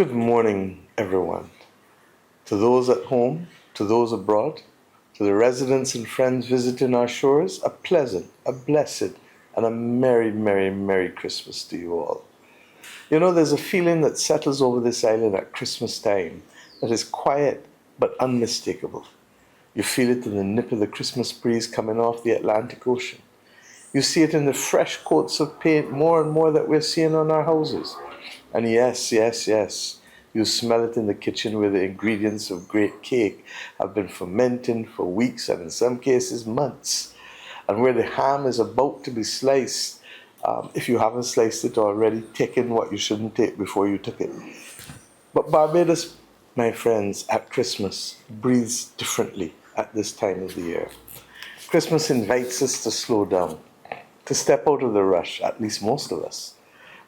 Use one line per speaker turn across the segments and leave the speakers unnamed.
Good morning, everyone. To those at home, to those abroad, to the residents and friends visiting our shores, a pleasant, a blessed, and a merry, merry, merry Christmas to you all. You know, there's a feeling that settles over this island at Christmas time that is quiet but unmistakable. You feel it in the nip of the Christmas breeze coming off the Atlantic Ocean. You see it in the fresh coats of paint more and more that we're seeing on our houses. And yes, yes, yes, you smell it in the kitchen where the ingredients of great cake have been fermenting for weeks and in some cases months. And where the ham is about to be sliced, if you haven't sliced it already, taking what you shouldn't take before you took it. But Barbados, my friends, at Christmas breathes differently at this time of the year. Christmas invites us to slow down, to step out of the rush, at least most of us,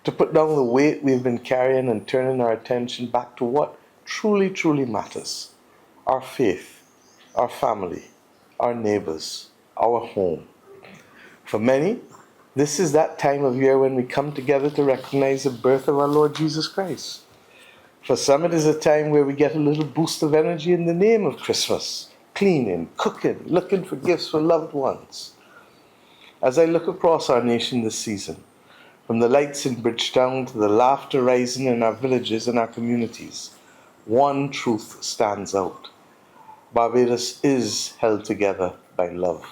to put down the weight we've been carrying and turning our attention back to what truly, truly matters: our faith, our family, our neighbors, our home. For many, this is that time of year when we come together to recognize the birth of our Lord Jesus Christ. For some, it is a time where we get a little boost of energy in the name of Christmas, cleaning, cooking, looking for gifts for loved ones. As I look across our nation this season, from the lights in Bridgetown to the laughter rising in our villages and our communities, one truth stands out. Barbados is held together by love.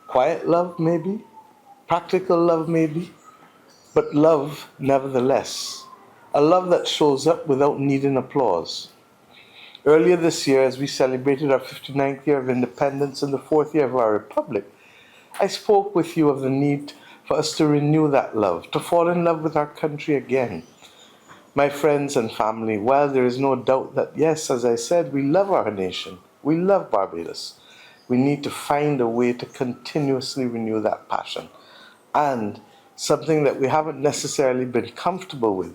Quiet love, maybe. Practical love, maybe. But love, nevertheless. A love that shows up without needing applause. Earlier this year, as we celebrated our 59th year of independence and the 4th year of our republic, I spoke with you of the need for us to renew that love, to fall in love with our country again. My friends and family, while there is no doubt that, yes, as I said, we love our nation, we love Barbados, we need to find a way to continuously renew that passion. And something that we haven't necessarily been comfortable with,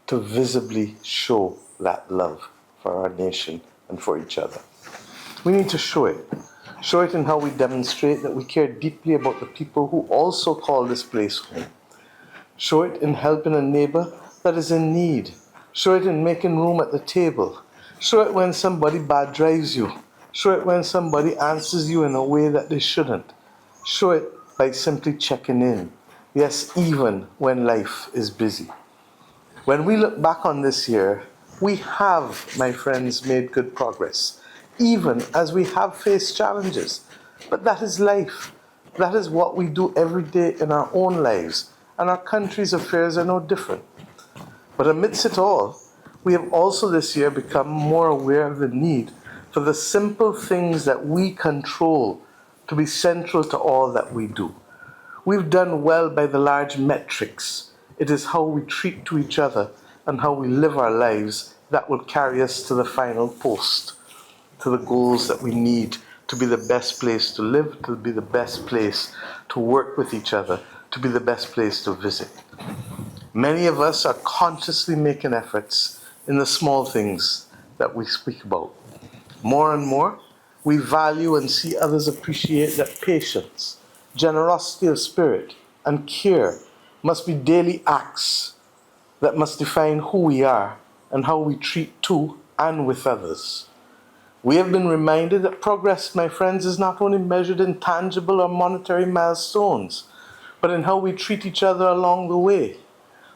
to visibly show that love for our nation and for each other. We need to show it. Show it in how we demonstrate that we care deeply about the people who also call this place home. Show it in helping a neighbor that is in need. Show it in making room at the table. Show it when somebody bad drives you. Show it when somebody answers you in a way that they shouldn't. Show it by simply checking in. Yes, even when life is busy. When we look back on this year, we have, my friends, made good progress, even as we have faced challenges. But that is life. That is what we do every day in our own lives, and our country's affairs are no different. But amidst it all, we have also this year become more aware of the need for the simple things that we control to be central to all that we do. We've done well by the large metrics. It is how we treat to each other and how we live our lives that will carry us to the final post, to the goals that we need to be the best place to live, to be the best place to work with each other, to be the best place to visit. Many of us are consciously making efforts in the small things that we speak about. More and more, we value and see others appreciate that patience, generosity of spirit, and care must be daily acts that must define who we are and how we treat to and with others. We have been reminded that progress, my friends, is not only measured in tangible or monetary milestones, but in how we treat each other along the way.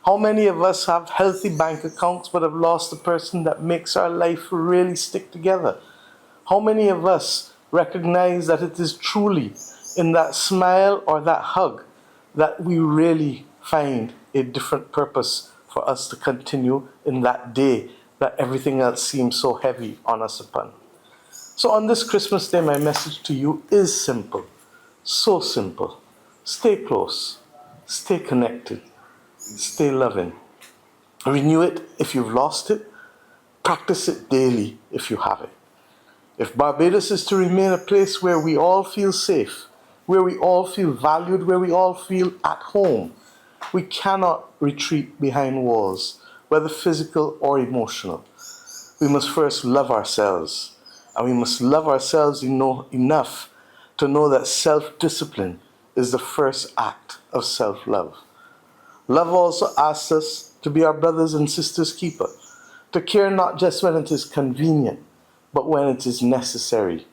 How many of us have healthy bank accounts but have lost the person that makes our life really stick together? How many of us recognize that it is truly in that smile or that hug that we really find a different purpose for us to continue in that day that everything else seems so heavy on us upon? So on this Christmas Day, my message to you is simple. So simple. Stay close. Stay connected. Stay loving. Renew it if you've lost it. Practice it daily if you have it. If Barbados is to remain a place where we all feel safe, where we all feel valued, where we all feel at home, we cannot retreat behind walls, whether physical or emotional. We must first love ourselves, and we must love ourselves enough to know that self-discipline is the first act of self-love. Love also asks us to be our brothers and sisters' keeper, to care not just when it is convenient, but when it is necessary.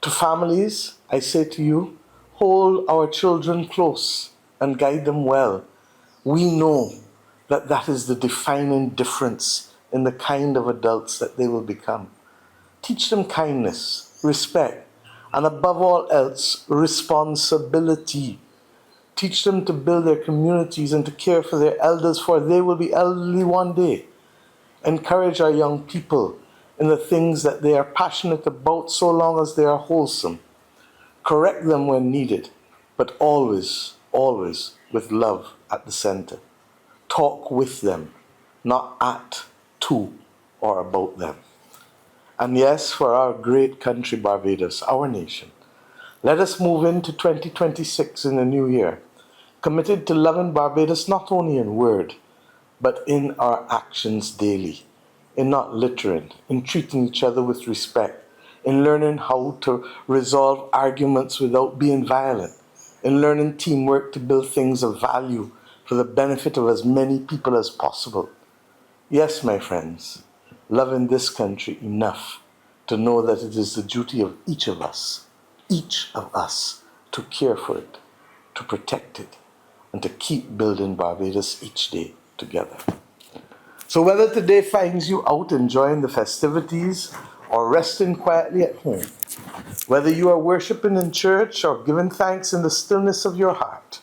To families, I say to you, hold our children close and guide them well. We know that that is the defining difference in the kind of adults that they will become. Teach them kindness, respect, and above all else, responsibility. Teach them to build their communities and to care for their elders, for they will be elderly one day. Encourage our young people in the things that they are passionate about so long as they are wholesome. Correct them when needed, but always, always with love at the center. Talk with them, not at, to, or about them. And yes, for our great country, Barbados, our nation, let us move into 2026 in the new year, committed to loving Barbados not only in word, but in our actions daily, in not littering, in treating each other with respect, in learning how to resolve arguments without being violent, in learning teamwork to build things of value for the benefit of as many people as possible. Yes, my friends, loving this country enough to know that it is the duty of each of us, to care for it, to protect it, and to keep building Barbados each day together. So whether today finds you out enjoying the festivities or resting quietly at home, whether you are worshiping in church or giving thanks in the stillness of your heart,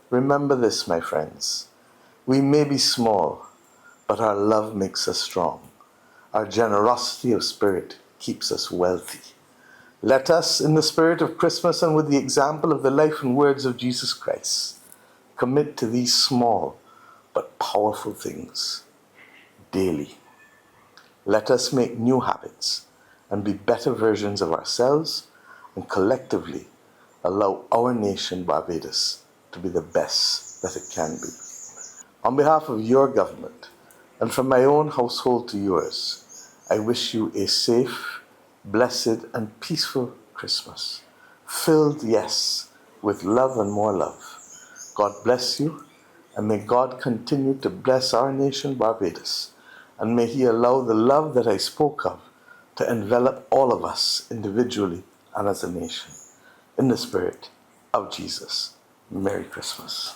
remember this, my friends. We may be small, but our love makes us strong. Our generosity of spirit keeps us wealthy. Let us, in the spirit of Christmas and with the example of the life and words of Jesus Christ, commit to these small but powerful things daily. Let us make new habits and be better versions of ourselves, and collectively allow our nation, Barbados, to be the best that it can be. On behalf of your government, and from my own household to yours, I wish you a safe, blessed, and peaceful Christmas, filled, yes, with love and more love. God bless you, and may God continue to bless our nation, Barbados, and may He allow the love that I spoke of to envelop all of us individually and as a nation. In the spirit of Jesus, Merry Christmas.